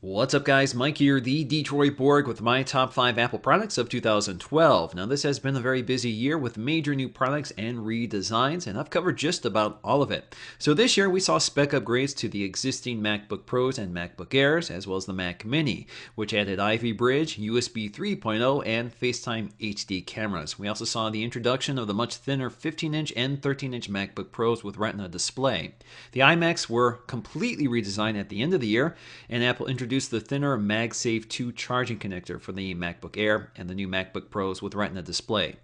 What's up guys, Mike here, the Detroit Borg with my top 5 Apple products of 2012. Now this has been a very busy year with major new products and redesigns, and I've covered just about all of it. So this year we saw spec upgrades to the existing MacBook Pros and MacBook Airs, as well as the Mac Mini, which added Ivy Bridge, USB 3.0, and FaceTime HD cameras. We also saw the introduction of the much thinner 15-inch and 13-inch MacBook Pros with Retina display. The iMacs were completely redesigned at the end of the year, and Apple introduced the thinner MagSafe 2 charging connector for the MacBook Air and the new MacBook Pros with Retina display.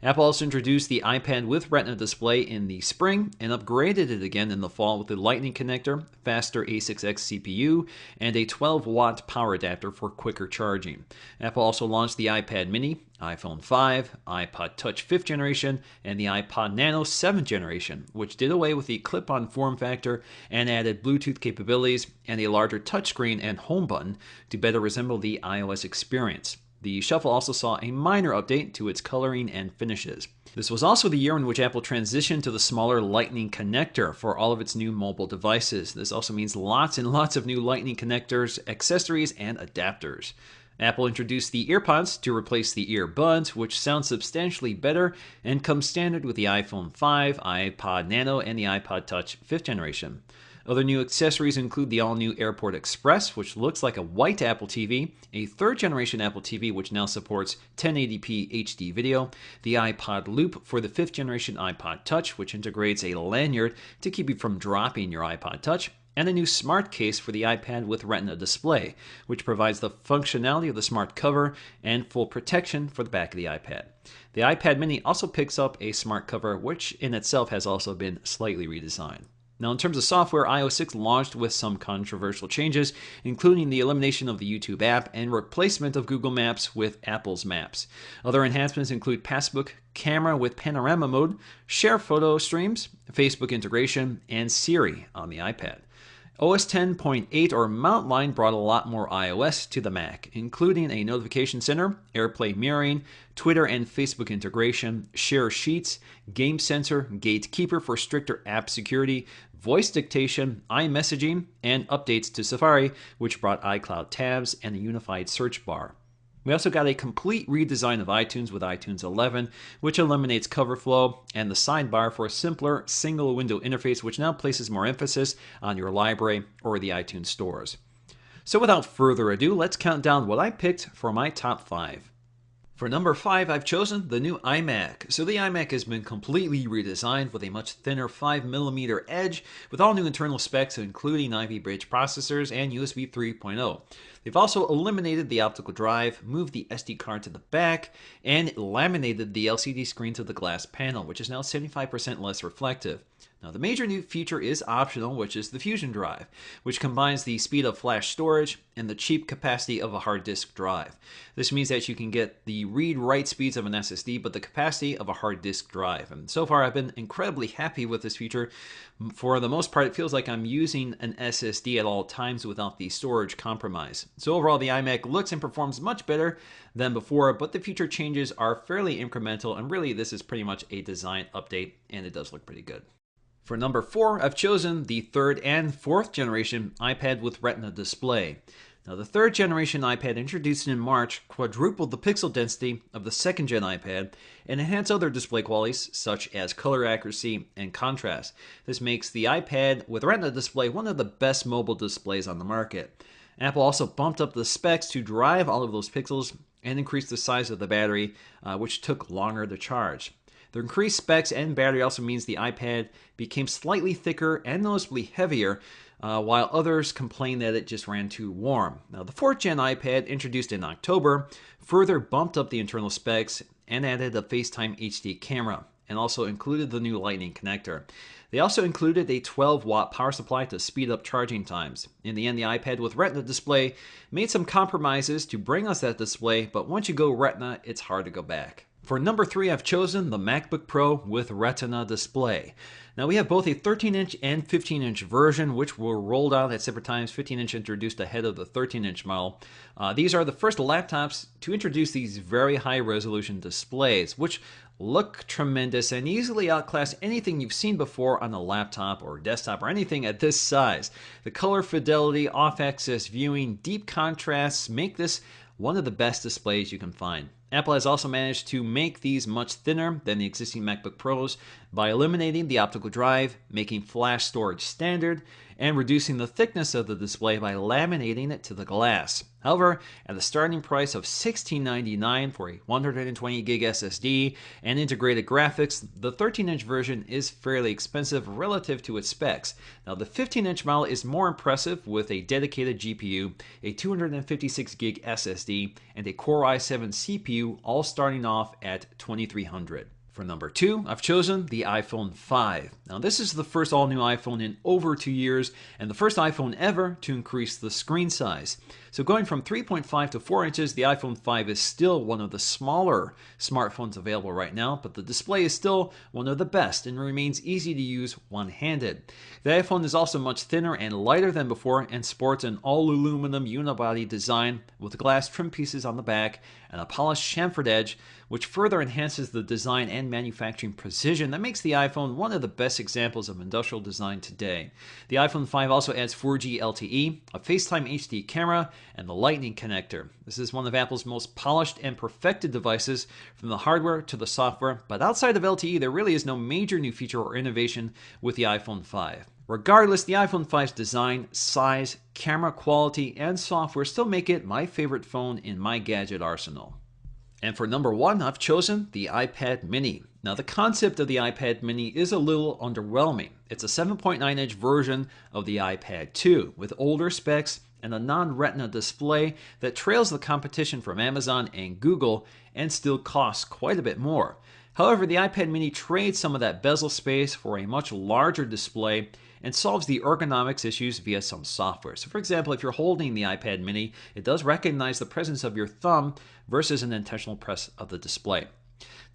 Apple also introduced the iPad with Retina display in the spring and upgraded it again in the fall with the Lightning connector, faster A6X CPU, and a 12-watt power adapter for quicker charging. Apple also launched the iPad Mini, iPhone 5, iPod Touch 5th generation, and the iPod Nano 7th generation, which did away with the clip-on form factor and added Bluetooth capabilities and a larger touchscreen and home button to better resemble the iOS experience. The Shuffle also saw a minor update to its coloring and finishes. This was also the year in which Apple transitioned to the smaller Lightning connector for all of its new mobile devices. This also means lots and lots of new Lightning connectors, accessories, and adapters. Apple introduced the EarPods to replace the earbuds, which sound substantially better and come standard with the iPhone 5, iPod Nano, and the iPod Touch 5th generation. Other new accessories include the all-new AirPort Express, which looks like a white Apple TV, a 3rd generation Apple TV which now supports 1080p HD video, the iPod Loop for the 5th generation iPod Touch, which integrates a lanyard to keep you from dropping your iPod Touch, and a new smart case for the iPad with Retina display, which provides the functionality of the smart cover and full protection for the back of the iPad. The iPad Mini also picks up a smart cover, which in itself has also been slightly redesigned. Now, in terms of software, iOS 6 launched with some controversial changes, including the elimination of the YouTube app and replacement of Google Maps with Apple's Maps. Other enhancements include Passbook, camera with panorama mode, share photo streams, Facebook integration, and Siri on the iPad. OS 10.8 or Mount Line brought a lot more iOS to the Mac, including a notification center, AirPlay mirroring, Twitter and Facebook integration, Share Sheets, Game Sensor, Gatekeeper for stricter app security, voice dictation, iMessaging, and updates to Safari, which brought iCloud tabs and a unified search bar. We also got a complete redesign of iTunes with iTunes 11, which eliminates cover flow and the sidebar for a simpler single window interface, which now places more emphasis on your library or the iTunes stores. So without further ado, let's count down what I picked for my top 5. For number 5, I've chosen the new iMac. So the iMac has been completely redesigned with a much thinner 5mm edge with all new internal specs including Ivy Bridge processors and USB 3.0. They've also eliminated the optical drive, moved the SD card to the back, and laminated the LCD screen to the glass panel, which is now 75% less reflective. Now, the major new feature is optional, which is the Fusion drive, which combines the speed of flash storage and the cheap capacity of a hard disk drive. This means that you can get the read-write speeds of an SSD, but the capacity of a hard disk drive. And so far, I've been incredibly happy with this feature. For the most part, it feels like I'm using an SSD at all times without the storage compromise. So overall, the iMac looks and performs much better than before, but the feature changes are fairly incremental, and really this is pretty much a design update, and it does look pretty good. For number 4, I've chosen the 3rd and 4th generation iPad with Retina display. Now, the 3rd generation iPad introduced in March quadrupled the pixel density of the 2nd gen iPad and enhanced other display qualities such as color accuracy and contrast. This makes the iPad with Retina display one of the best mobile displays on the market. Apple also bumped up the specs to drive all of those pixels and increased the size of the battery, which took longer to charge. The increased specs and battery also means the iPad became slightly thicker and noticeably heavier, while others complained that it just ran too warm. Now, the 4th gen iPad, introduced in October, further bumped up the internal specs and added a FaceTime HD camera, and also included the new Lightning connector. They also included a 12-watt power supply to speed up charging times. In the end, the iPad with Retina display made some compromises to bring us that display, but once you go Retina, it's hard to go back. For number 3, I've chosen the MacBook Pro with Retina display. Now, we have both a 13-inch and 15-inch version, which were rolled out at separate times. 15-inch introduced ahead of the 13-inch model. These are the first laptops to introduce these very high-resolution displays, which look tremendous, and easily outclass anything you've seen before on a laptop or desktop or anything at this size. The color fidelity, off-axis viewing, deep contrasts make this one of the best displays you can find. Apple has also managed to make these much thinner than the existing MacBook Pros by eliminating the optical drive, making flash storage standard, and reducing the thickness of the display by laminating it to the glass. However, at a starting price of $16.99 for a 120 gig SSD and integrated graphics, the 13-inch version is fairly expensive relative to its specs. Now, the 15-inch model is more impressive with a dedicated GPU, a 256 gig SSD, and a Core i7 CPU, all starting off at $2,300. For number 2, I've chosen the iPhone 5. Now, this is the first all-new iPhone in over 2 years, and the first iPhone ever to increase the screen size. So going from 3.5 to 4 inches, the iPhone 5 is still one of the smaller smartphones available right now, but the display is still one of the best and remains easy to use one-handed. The iPhone is also much thinner and lighter than before and sports an all-aluminum unibody design with glass trim pieces on the back and a polished chamfered edge, which further enhances the design and manufacturing precision that makes the iPhone one of the best examples of industrial design today. The iPhone 5 also adds 4G LTE, a FaceTime HD camera, and the Lightning connector. This is one of Apple's most polished and perfected devices from the hardware to the software, but outside of LTE, there really is no major new feature or innovation with the iPhone 5. Regardless, the iPhone 5's design, size, camera quality, and software still make it my favorite phone in my gadget arsenal. And for number 1, I've chosen the iPad mini. Now, the concept of the iPad mini is a little underwhelming. It's a 7.9-inch version of the iPad 2 with older specs and a non-retina display that trails the competition from Amazon and Google and still costs quite a bit more. However, the iPad mini trades some of that bezel space for a much larger display and solves the ergonomics issues via some software. So for example, if you're holding the iPad mini, it does recognize the presence of your thumb versus an intentional press of the display.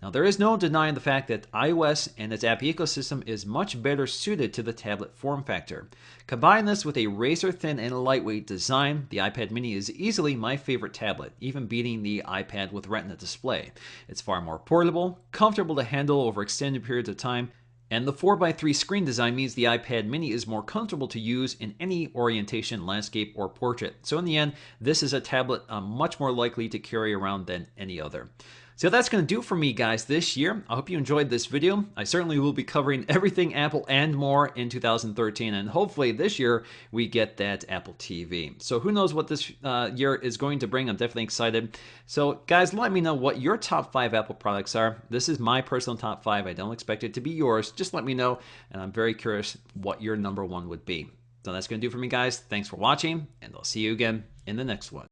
Now, there is no denying the fact that iOS and its app ecosystem is much better suited to the tablet form factor. Combine this with a razor-thin and lightweight design, the iPad mini is easily my favorite tablet, even beating the iPad with Retina display. It's far more portable, comfortable to handle over extended periods of time, and the 4x3 screen design means the iPad mini is more comfortable to use in any orientation, landscape, or portrait. So in the end, this is a tablet I'm much more likely to carry around than any other. So that's going to do it for me, guys, this year. I hope you enjoyed this video. I certainly will be covering everything Apple and more in 2013, and hopefully this year we get that Apple TV. So who knows what this year is going to bring. I'm definitely excited. So guys, let me know what your top 5 Apple products are. This is my personal top 5. I don't expect it to be yours. Just let me know, and I'm very curious what your number 1 would be. So that's going to do it for me, guys. Thanks for watching, and I'll see you again in the next one.